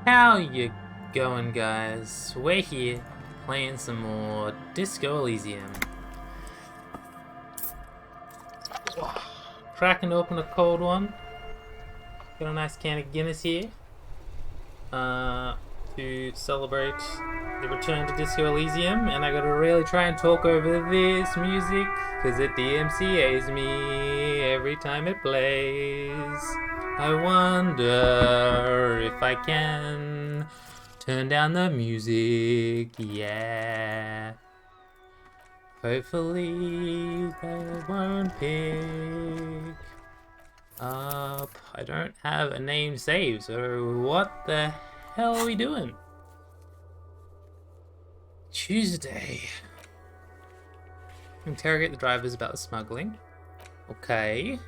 How you going, guys? We're here playing some more Disco Elysium. Cracking open a cold one. Got a nice can of Guinness here to celebrate the return to Disco Elysium, and I gotta really try and talk over this music because it DMCA's me every time it plays. I wonder if I can turn down the music, yeah. Hopefully they won't pick up. I don't have a name saved, so what the hell are we doing? Tuesday. Interrogate the drivers about the smuggling. Okay.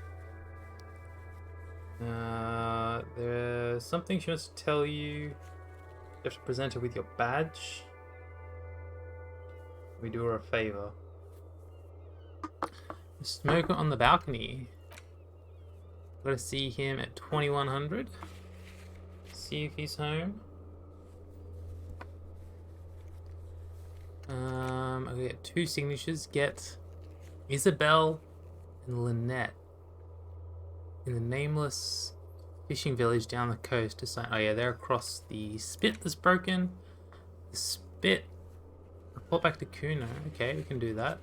There's something she wants to tell you. You have to present her with your badge. We do her a favor. The smoker on the balcony. Gotta see him at 2100. See if he's home. Okay, get 2 signatures. Get Isabel and Lynette in the nameless fishing village down the coast to sign. Oh yeah, they're across the spit that's broken. The spit. Report back to Kuno. Okay, we can do that.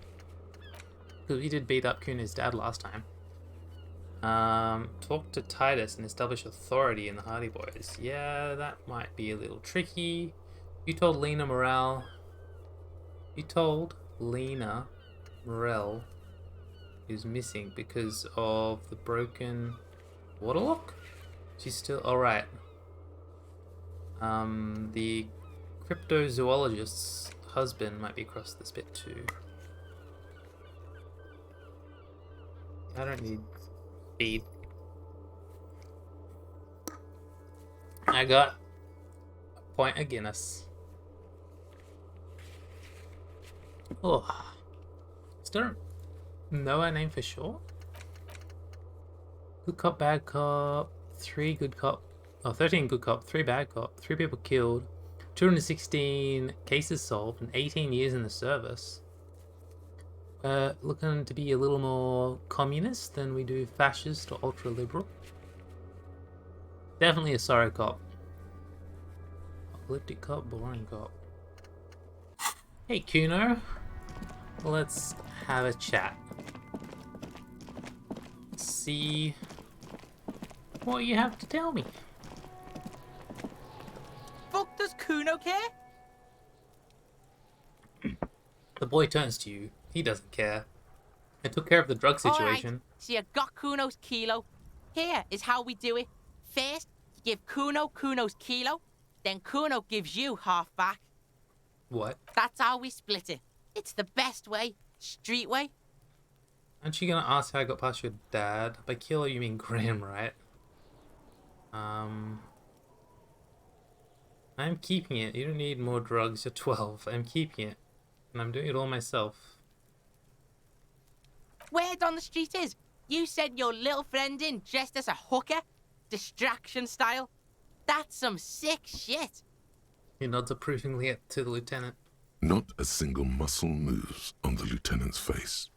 Because we did beat up Kuno's dad last time. Talk to Titus and establish authority in the Hardy Boys. Yeah, that might be a little tricky. You told Lena Morel is missing because of the broken waterlock? She's still alright. The cryptozoologist's husband might be across the spit too. I don't need speed. I got a point of Guinness. Oh, still don't know her name for sure. Good cop, bad cop, 3 good cop, 13 good cop, 3 bad cop, 3 people killed, 216 cases solved, and 18 years in the service. Looking to be a little more communist than we do fascist or ultra liberal. Definitely a sorry cop. Apocalyptic cop, boring cop. Hey Kuno, let's have a chat. See what you have to tell me. Fuck does Kuno care? The boy turns to you. He doesn't care. I took care of the drug situation. Alright, so you got Kuno's kilo. Here is how we do it. First, you give Kuno Kuno's kilo, then Kuno gives you half back. What? That's how we split it. It's the best way. Street way. Aren't you gonna ask how I got past your dad? By kilo you mean Graham, right? I'm keeping it. You don't need more drugs. You're 12. I'm keeping it. And I'm doing it all myself. Word on the street is, you sent your little friend in dressed as a hooker. Distraction style. That's some sick shit. He nods approvingly to the lieutenant. Not a single muscle moves on the lieutenant's face.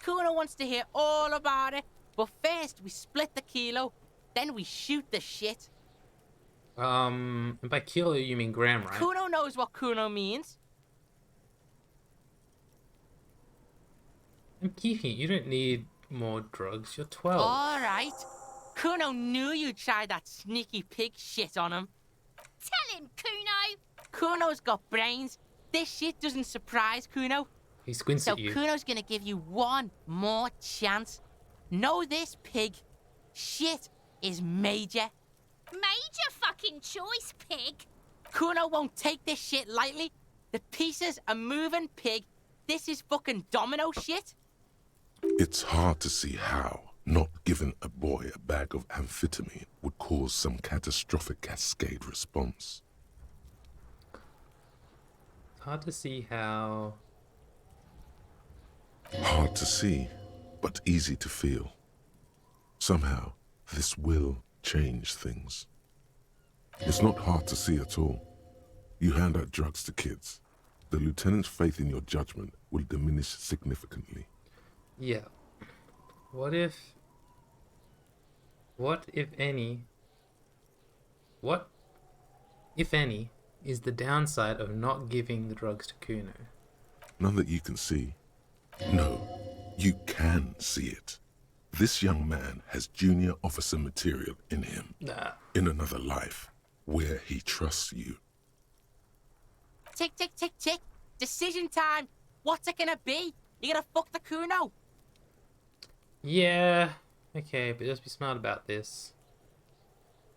Kuno wants to hear all about it, but first we split the kilo, then we shoot the shit. And by kilo you mean gram, right? Kuno knows what Kuno means. I'm keeping it. You don't need more drugs. You're 12. Alright. Kuno knew you'd try that sneaky pig shit on him. Tell him, Kuno! Kuno's got brains. This shit doesn't surprise Kuno. He squints So at you. Kuno's gonna give you one more chance. Know this, pig. Shit is major. Major fucking choice, pig! Kuno won't take this shit lightly. The pieces are moving, pig. This is fucking domino shit. It's hard to see how not giving a boy a bag of amphetamine would cause some catastrophic cascade response. It's hard to see how... Hard to see, but easy to feel. Somehow, this will change things. It's not hard to see at all. You hand out drugs to kids. The lieutenant's faith in your judgment will diminish significantly. Yeah. What if any, what, if any, is the downside of not giving the drugs to Kuno? None that you can see. No, you can see it. This young man has junior officer material in him. Nah. In another life, where he trusts you. Tick, tick, tick, tick. Decision time. What's it gonna be? You gonna fuck the Kuno? Yeah. Okay, but just be smart about this.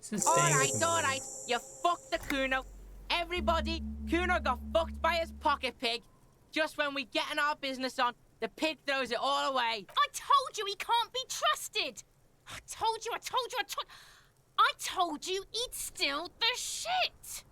This is staying with me. Alright. You fucked the Kuno. Everybody, Kuno got fucked by his pocket pig. Just when we getting our business on, the pig throws it all away. I told you he can't be trusted. I told you. I told you he'd steal the shit.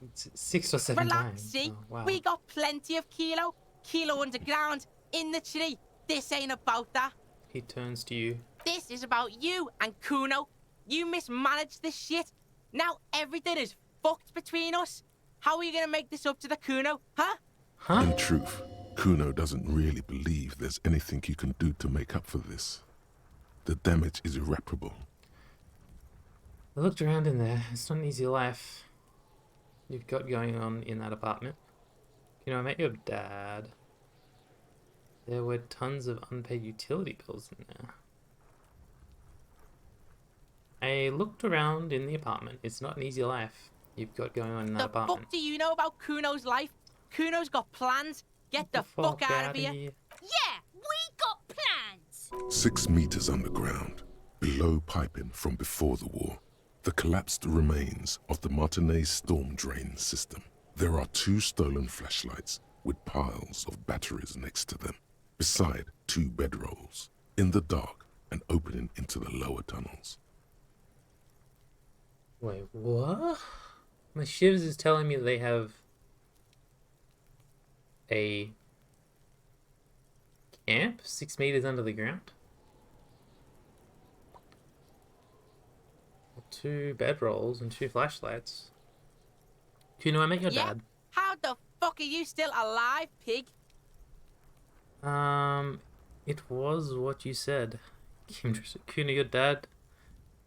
It's 6 or 7 Relax, times. see? Oh, wow. We got plenty of Kilo. Kilo underground, in the tree. This ain't about that. He turns to you. This is about you and Kuno. You mismanaged this shit. Now everything is fucked between us. How are you gonna make this up to the Kuno, huh? Huh? In truth, Kuno doesn't really believe there's anything you can do to make up for this. The damage is irreparable. I looked around in there. It's not an easy life you've got going on in that apartment. You know, I met your dad. There were tons of unpaid utility bills in there. I looked around in the apartment. It's not an easy life you've got going on in that The apartment. fuck do you know about Kuno's life? Kuno's got plans. Get the fuck out of here. Yeah, we got plans. 6 meters underground, below piping from before the war, the collapsed remains of the Martinez storm drain system. There are 2 stolen flashlights with piles of batteries next to them, beside 2 bedrolls, in the dark and opening into the lower tunnels. Wait, what? My shivs is telling me they have a camp 6 meters under the ground. 2 bedrolls and 2 flashlights. Kuno, I met your Yeah? dad. How the fuck are you still alive, pig? It was what you said. Kuno, your dad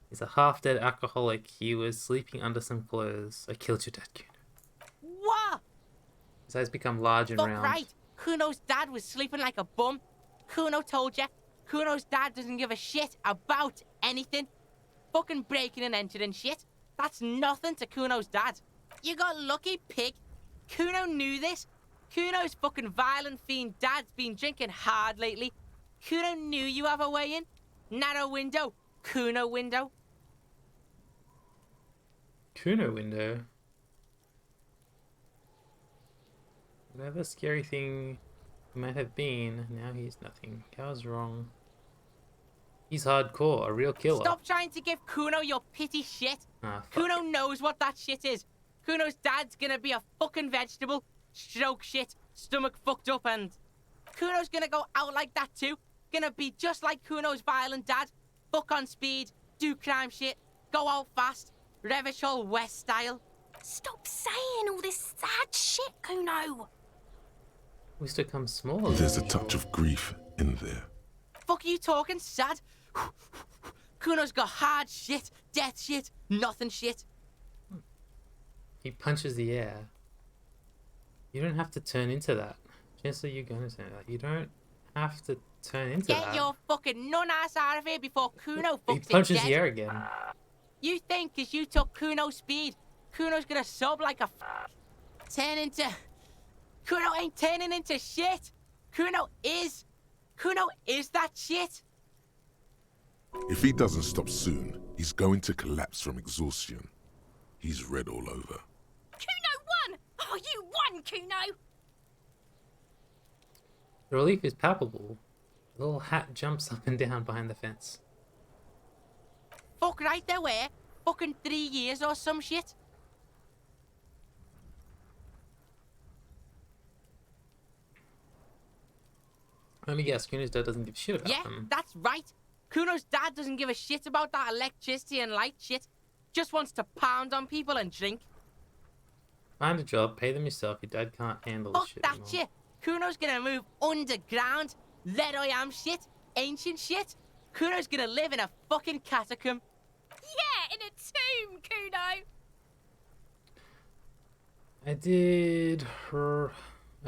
is a half-dead alcoholic. He was sleeping under some clothes. I killed your dad, Kuno. What? His eyes become large and Fuck round. right. Kuno's dad was sleeping like a bum. Kuno told ya. Kuno's dad doesn't give a shit about anything. Fucking breaking and entering shit. That's nothing to Kuno's dad. You got lucky, pig. Kuno knew this. Kuno's fucking violent fiend dad's been drinking hard lately. Kuno knew you have a way in. Narrow window. Kuno window. Kuno window. Whatever scary thing he might have been, now he's nothing. I was wrong. He's hardcore, a real killer. Stop trying to give Kuno your pity shit. Ah, fuck. Kuno knows what that shit is. Kuno's dad's gonna be a fucking vegetable. Stroke shit, stomach fucked up, and Kuno's gonna go out like that too. Gonna be just like Kuno's violent dad. Fuck on speed, do crime shit, go out fast, Revachol West style. Stop saying all this sad shit, Kuno. We still come smaller. There's a touch of grief in there. Fuck you talking sad? Kuno's got hard shit, death shit, nothing shit. He punches the air. You don't have to turn into that. Chancellor, you're gonna turn that. You don't have to turn into Get that. your fucking nun-ass out of here before Kuno He fucks punches it the dead. air again. You think 'cause you took Kuno's speed, Kuno's gonna sub like a turn into... Kuno ain't turning into shit. Kuno is that shit. If he doesn't stop soon, he's going to collapse from exhaustion. He's red all over. Kuno won. Oh, you won, Kuno. The relief is palpable. The little hat jumps up and down behind the fence. Fuck right there were. Fucking 3 years or some shit. Let me guess, Kuno's dad doesn't give a shit about Yeah, them. that's right. Kuno's dad doesn't give a shit about that electricity and light shit. Just wants to pound on people and drink. Find a job, pay them yourself. Your dad can't handle this Fuck shit that anymore. shit. Kuno's gonna move underground. Let I am shit. Ancient shit. Kuno's gonna live in a fucking catacomb. Yeah, in a tomb, Kuno. I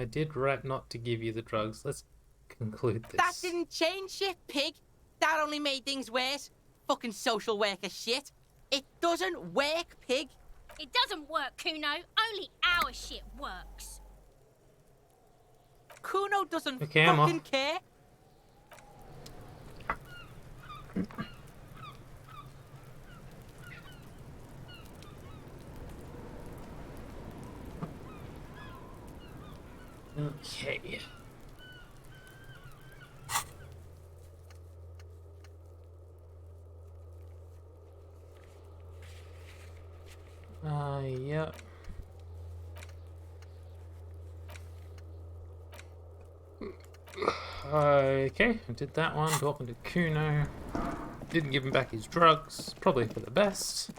did right not to give you the drugs. Let's conclude this. That didn't change shit, pig. That only made things worse. Fucking social worker shit. It doesn't work, pig. It doesn't work, Kuno. Only our shit works. Kuno doesn't Okay, I'm fucking off. care. Okay. Yep. Okay, I did that one, talking to Kuno. Didn't give him back his drugs, probably for the best.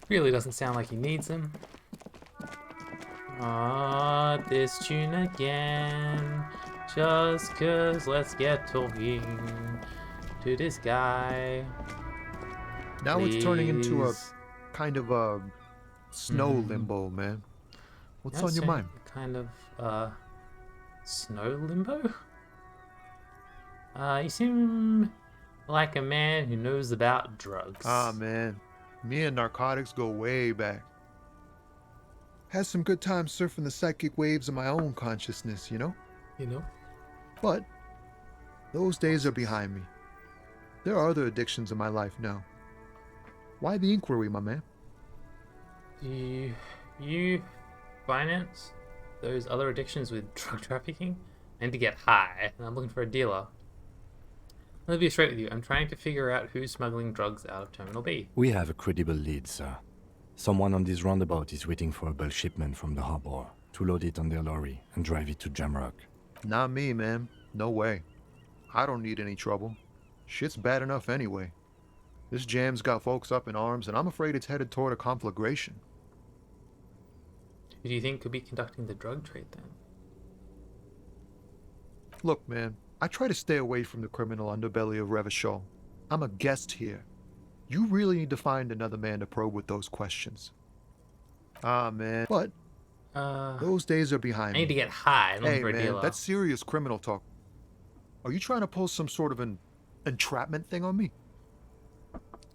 Really doesn't sound like he needs them. Ah, this tune again. Just 'cause let's get talking to this guy. Now it's turning into a Please. kind of a snow limbo, man. What's on your Yeah, mind? Kind of, snow limbo? You seem like a man who knows about drugs. Ah, man. Me and narcotics go way back. Had some good times surfing the psychic waves of my own consciousness, you know? You know? But those days are behind me. There are other addictions in my life now. Why the inquiry, my man? Do you finance those other addictions with drug trafficking? I need to get high, and I'm looking for a dealer. Let me be straight with you. I'm trying to figure out who's smuggling drugs out of Terminal B. We have a credible lead, sir. Someone on this roundabout is waiting for a bulk shipment from the harbor to load it on their lorry and drive it to Jamrock. Not me, man. No way. I don't need any trouble. Shit's bad enough anyway. This jam's got folks up in arms, and I'm afraid it's headed toward a conflagration. Who do you think could be conducting the drug trade then? Look, man, I try to stay away from the criminal underbelly of Revachol. I'm a guest here. You really need to find another man to probe with those questions. Ah, man. But those days are I behind need to me. get high. I'm looking Hey, for a man, dealer. that's serious criminal talk. Are you trying to pull some sort of an entrapment thing on me?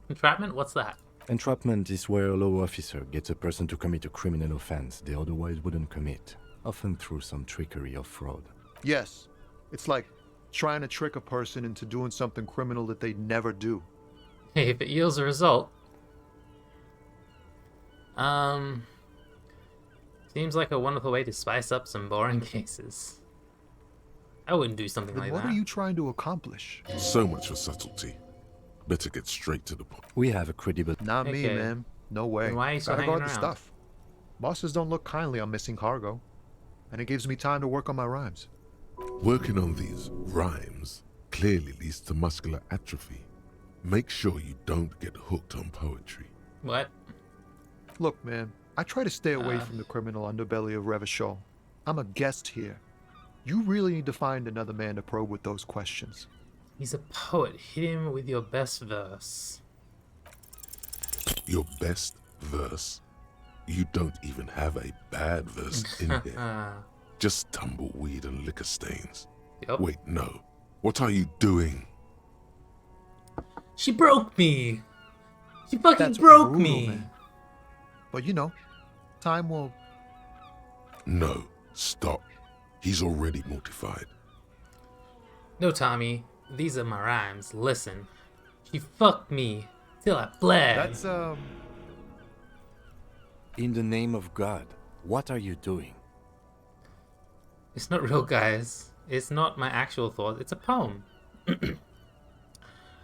Entrapment? What's that? Entrapment is where a law officer gets a person to commit a criminal offense they otherwise wouldn't commit, often through some trickery or fraud. Yes. It's like trying to trick a person into doing something criminal that they'd never do. Hey, if it yields a result. Seems like a wonderful way to spice up some boring cases. I wouldn't do something Then like what that. are you trying to accomplish? So much for subtlety. Better get straight to the point. We have a credible... Not me, Okay. man. No way. Then why are you still Gotta guard hanging the around? stuff. Bosses don't look kindly on missing cargo. And it gives me time to work on my rhymes. Working on these rhymes clearly leads to muscular atrophy. Make sure you don't get hooked on poetry. What? Look, man, I try to stay away from the criminal underbelly of Revachol. I'm a guest here. You really need to find another man to probe with those questions. He's a poet. Hit him with your best verse. Your best verse? You don't even have a bad verse in there. Ah. Just tumbleweed and liquor stains. Yep. Wait, no. What are you doing? She broke me. She fucking That's broke brutal, me. man. But you know, time will... No, stop. He's already mortified. No, Tommy. These are my rhymes. Listen. She fucked me till I bled. That's, In the name of God, what are you doing? It's not real, guys. It's not my actual thought. It's a poem.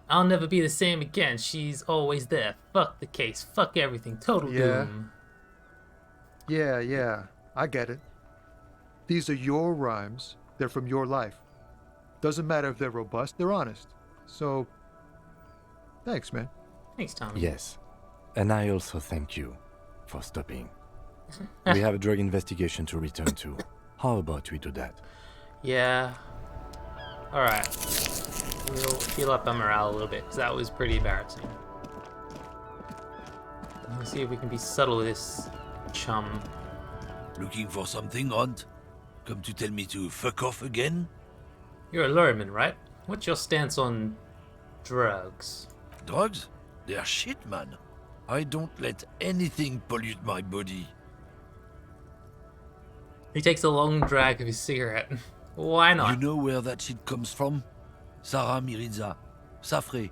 I'll never be the same again. She's always there. Fuck the case. Fuck everything. Total Yeah. doom. Yeah, I get it. These are your rhymes. They're from your life. Doesn't matter if they're robust, they're honest. So, thanks, man. Thanks, Tommy. Yes. And I also thank you for stopping. We have a drug investigation to return to. How about we do that? Yeah. Alright. We'll heal up our morale a little bit, because that was pretty embarrassing. Let's see if we can be subtle with this chum. Looking for something, Hunt? Come to tell me to fuck off again? You're a lawman, right? What's your stance on drugs? Drugs? They're shit, man. I don't let anything pollute my body. He takes a long drag of his cigarette. Why not? You know where that shit comes from? Sarah Miriza, Safre,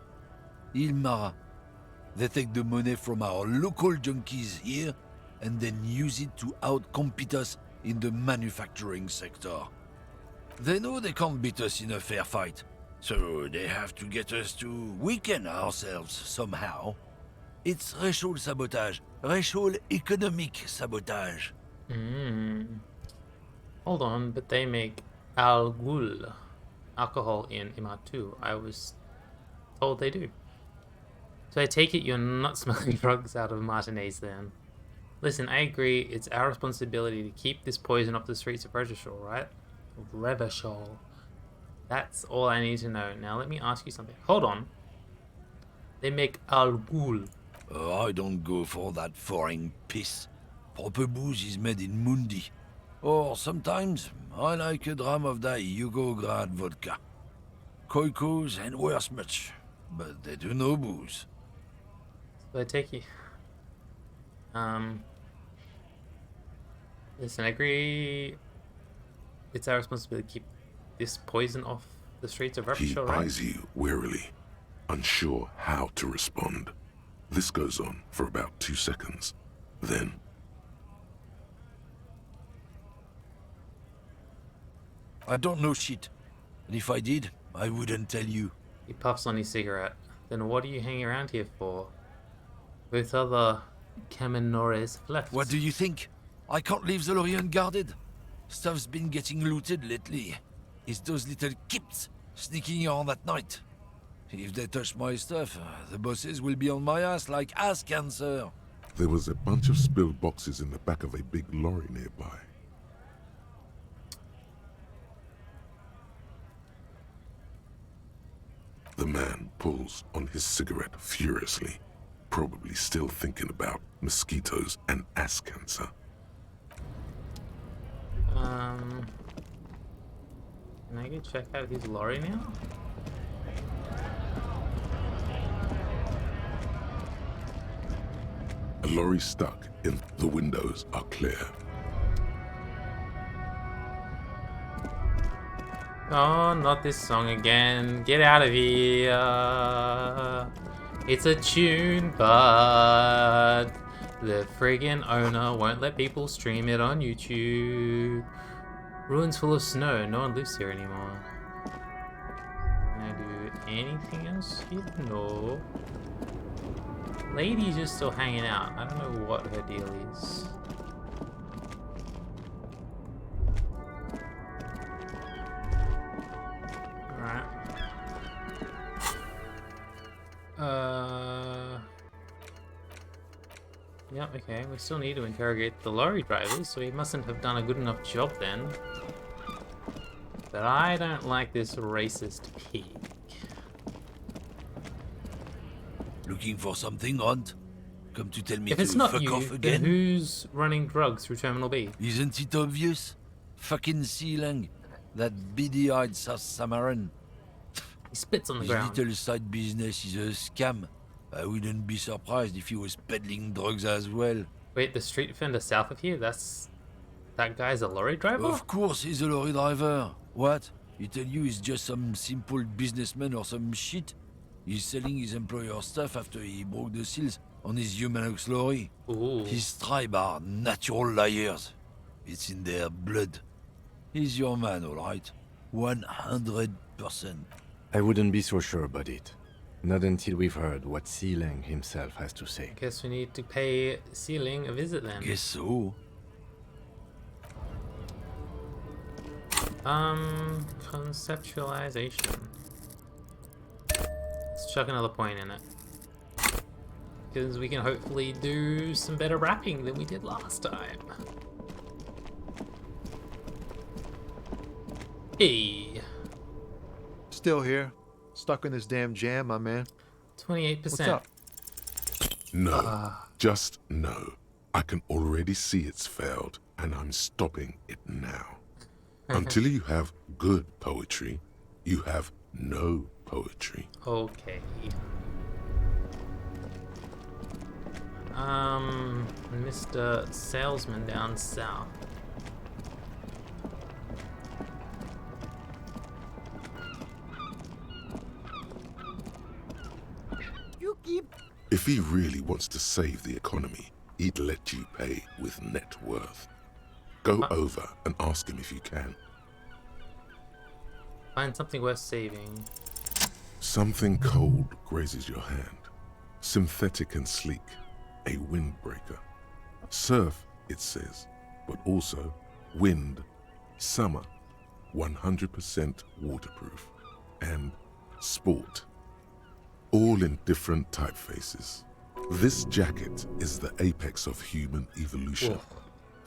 Ilmara. They take the money from our local junkies here and then use it to outcompete us in the manufacturing sector. They know they can't beat us in a fair fight, so they have to get us to weaken ourselves somehow. It's racial sabotage, racial economic sabotage. Hold on, but they make alcohol in MR2. I was told they do. So I take it you're not smuggling drugs out of Martinez then. Listen, I agree, it's our responsibility to keep this poison off the streets of Revachol, right? Revachol. That's all I need to know. Now let me ask you something. Hold on. They make alcohol. I don't go for that foreign piss. Proper booze is made in Mundi. Or sometimes, I like a dram of that Yugograd vodka. Koikos and worse much, but they do no booze. So I take you. Listen, I agree. It's our responsibility to keep this poison off the streets of He Revachol, right? eyes you warily, unsure how to respond. This goes on for about 2 seconds. Then, I don't know shit. And if I did, I wouldn't tell you. He puffs on his cigarette. Then what are you hanging around here for? With other Kaminores left. What do you think? I can't leave the lorry unguarded. Stuff's been getting looted lately. It's those little kips sneaking around at night. If they touch my stuff, the bosses will be on my ass like ass cancer. there was a bunch of spilled boxes in the back of a big lorry nearby. The man pulls on his cigarette furiously, probably still thinking about mosquitoes and ass cancer. Can I go check out his lorry now? A lorry stuck in the windows are clear. Oh, not this song again. Get out of here. It's a tune, but the friggin' owner won't let people stream it on YouTube. Ruins full of snow. No one lives here anymore. Can I do anything else here? No. Lady's just still hanging out. I don't know what her deal is. Alright. Yep, okay. We still need to interrogate the lorry drivers, so he mustn't have done a good enough job then. But I don't like this racist pig. Looking for something, Hunt? Come to tell me If it's to not fuck you, off then again? who's running drugs through Terminal B? Isn't it obvious? Fucking Sealang, that beady-eyed South Samaran. He spits on the His ground. little side business is a scam. I wouldn't be surprised if he was peddling drugs as well. Wait, the street vendor south of here? That guy's a lorry driver? Of course he's a lorry driver. What? He tell you he's just some simple businessman or some shit? He's selling his employer stuff after he broke the seals on his Humanox lorry. Ooh. His tribe are natural liars. It's in their blood. He's your man, alright? 100%. I wouldn't be so sure about it. Not until we've heard what Sealang himself has to say. Guess we need to pay Sealing a visit then. Guess so. Conceptualization. Let's chuck another point in it. Because we can hopefully do some better rapping than we did last time. Hey. Still here. Stuck in this damn jam, my man. 28%. What's up? No, just no. I can already see it's failed, and I'm stopping it now. Until you have good poetry, you have no poetry. Okay. Mr. Salesman down south. You keep If he really wants to save the economy, he'd let you pay with net worth. Go over and ask him if you can. Find something worth saving. Something cold grazes your hand. Synthetic and sleek. A windbreaker. Surf, it says, but also wind, summer, 100% waterproof, and sport. All in different typefaces. This jacket is the apex of human evolution.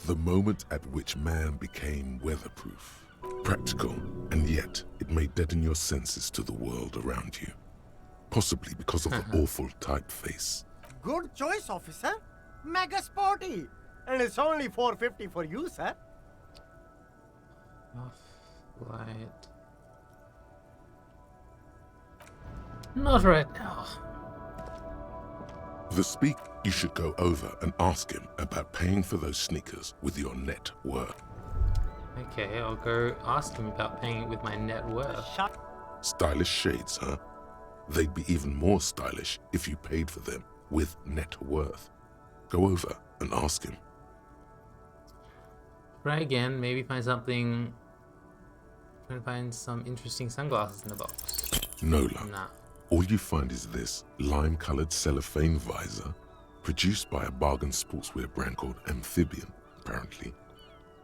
The moment at which man became weatherproof. Practical, and yet it may deaden your senses to the world around you. Possibly because of the awful typeface. good choice, officer. Mega sporty. And it's only 450 for you, sir. Off-light. Not right now. The speak, you should go over and ask him about paying for those sneakers with your net worth. Okay, I'll go ask him about paying it with my net worth. Shut. Stylish shades, huh? They'd be even more stylish if you paid for them with net worth. Go over and ask him. Try again, maybe find something. Try and find some interesting sunglasses in the box. No luck. Nah. All you find is this lime-colored cellophane visor, produced by a bargain sportswear brand called Amphibian, apparently.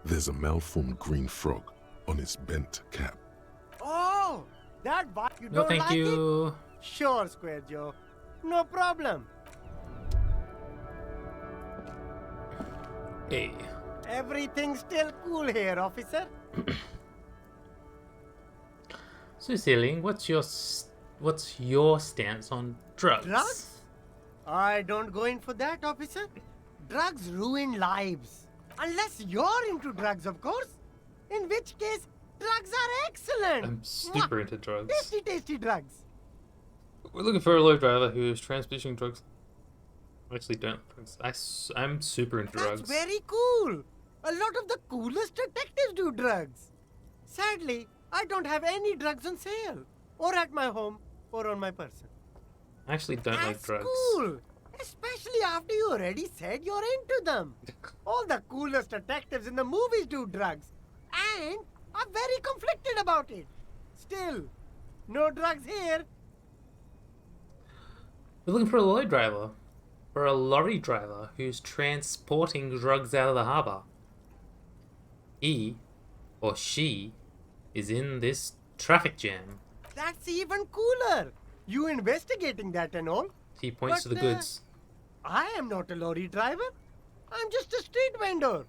There's a malformed green frog on its bent cap. Oh, that you No, don't thank like it? you. Sure, Square Joe. No problem. Hey. Everything's still cool here, officer. So, Ceiling, what's your stance on drugs? Drugs? I don't go in for that, officer. Drugs ruin lives. Unless you're into drugs, of course. In which case, drugs are excellent. I'm super Mwah. into drugs. Tasty, tasty drugs. We're looking for a lorry driver who is transpositioning drugs. I actually don't. I'm super into That's drugs. very cool. A lot of the coolest detectives do drugs. Sadly, I don't have any drugs on sale. Or at my home, or on my person. I actually don't like That's drugs. cool. Especially after you already said you're into them. All the coolest detectives in the movies do drugs. And are very conflicted about it. Still, no drugs here. We're looking for a lorry driver. For a lorry driver who's transporting drugs out of the harbor. He or she is in this traffic jam. That's even cooler. You investigating that and all. He points to the But, goods. I am not a lorry driver. I'm just a street vendor.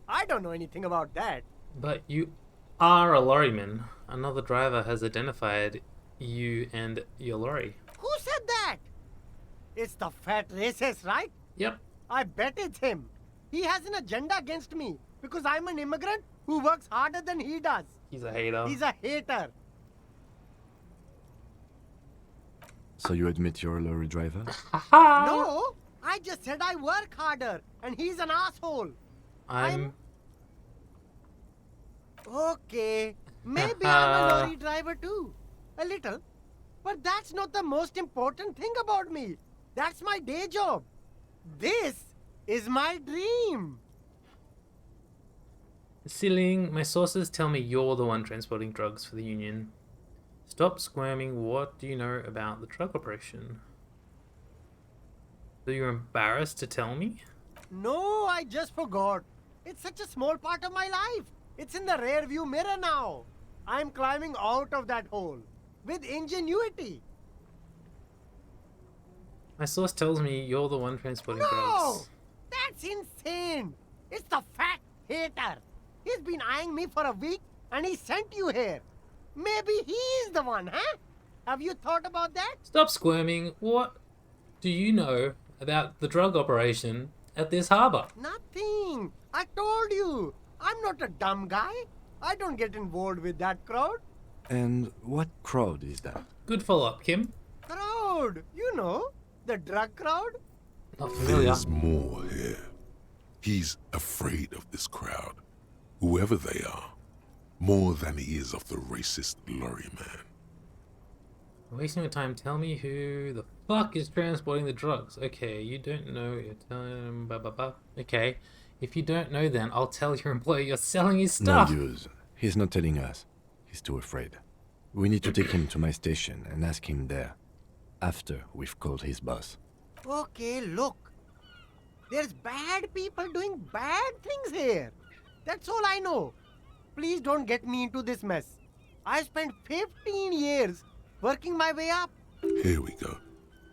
I don't know anything about that. But you are a lorryman. Another driver has identified you and your lorry. Who said that? It's the fat racist, right? Yep. I bet it's him. He has an agenda against me because I'm an immigrant who works harder than he does. He's a hater. He's a hater. So you admit you're a lorry driver? No, I just said I work harder and he's an asshole. I'm Okay, maybe I'm a lorry driver too. A little. But that's not the most important thing about me. That's my day job. This is my dream. Ceiling, my sources tell me you're the one transporting drugs for the Union. Stop squirming. What do you know about the drug operation? So you're embarrassed to tell me? No, I just forgot. It's such a small part of my life. It's in the rear view mirror now. I'm climbing out of that hole with ingenuity. My source tells me you're the one transporting No! drugs. That's insane! It's the fat hater! He's been eyeing me for a week and he sent you here. Maybe he's the one, huh? Have you thought about that? Stop squirming. What do you know about the drug operation at this harbor? Nothing. I told you. I'm not a dumb guy. I don't get involved with that crowd. And what crowd is that? Good follow-up, Kim. Crowd! You know, the drug crowd? Not familiar. There's more here. He's afraid of this crowd, whoever they are, more than he is of the racist lorry man. Wasting your time. Tell me who the fuck is transporting the drugs. Okay, you don't know. You're telling him. Blah, blah, blah. Okay, if you don't know, then I'll tell your employer you're selling his No stuff. use. He's not telling us. He's too afraid. We need to take him to my station and ask him there, after we've called his boss. Okay, look. There's bad people doing bad things here. That's all I know. Please don't get me into this mess. I spent 15 years working my way up. Here we go.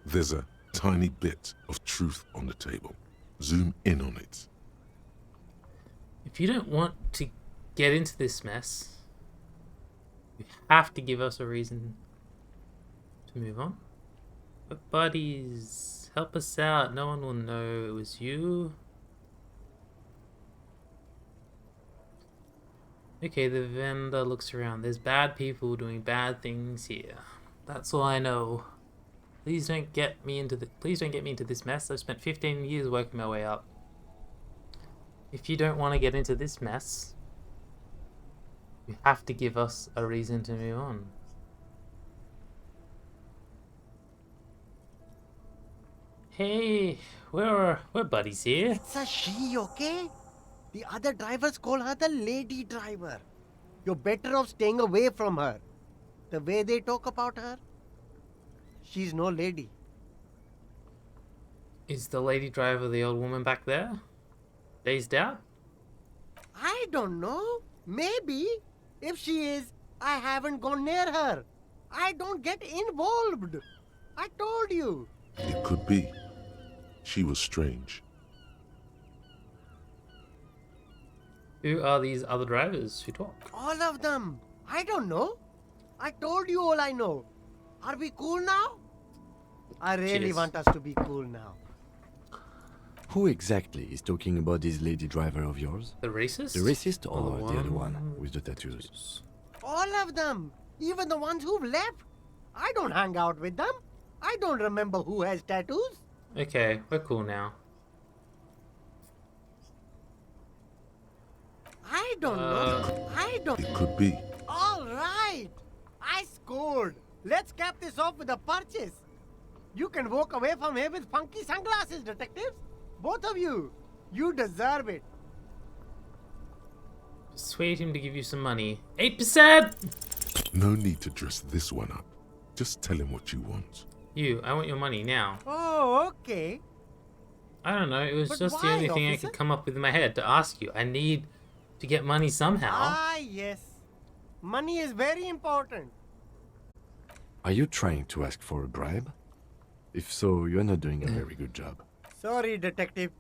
There's a tiny bit of truth on the table. Zoom in on it. If you don't want to get into this mess, you have to give us a reason to move on. But buddies, help us out. No one will know it was you. Okay, the vendor looks around. There's bad people doing bad things here. That's all I know. Please don't get me into this mess. I've spent 15 years working my way up. If you don't want to get into this mess, you have to give us a reason to move on. Hey, we're buddies here. It's a she, okay? The other drivers call her the lady driver. You're better off staying away from her. The way they talk about her, she's no lady. Is the lady driver the old woman back there? Dazed out? I don't know. Maybe. If she is, I haven't gone near her. I don't get involved. I told you. It could be. She was strange. Who are these other drivers who talk? All of them. I don't know. I told you all I know. Are we cool now? I really Cheers. want us to be cool now. Who exactly is talking about this lady driver of yours? The racist? The racist or The the other one with the tattoos? All of them. Even the ones who've left. I don't hang out with them. I don't remember who has tattoos. Okay, we're cool now. I don't know. I don't. It could be. All right. I scored. Let's cap this off with a purchase. You can walk away from here with funky sunglasses, detectives. Both of you. You deserve it. Persuade him to give you some money. 8%! No need to dress this one up. Just tell him what you want. You, I want your money now. Oh, okay. I don't know, it was But just the why, only thing I officer? could come up with in my head to ask you. I need to get money somehow. Ah, yes. Money is very important. Are you trying to ask for a bribe? If so, you're not doing a very good job. Sorry, detective.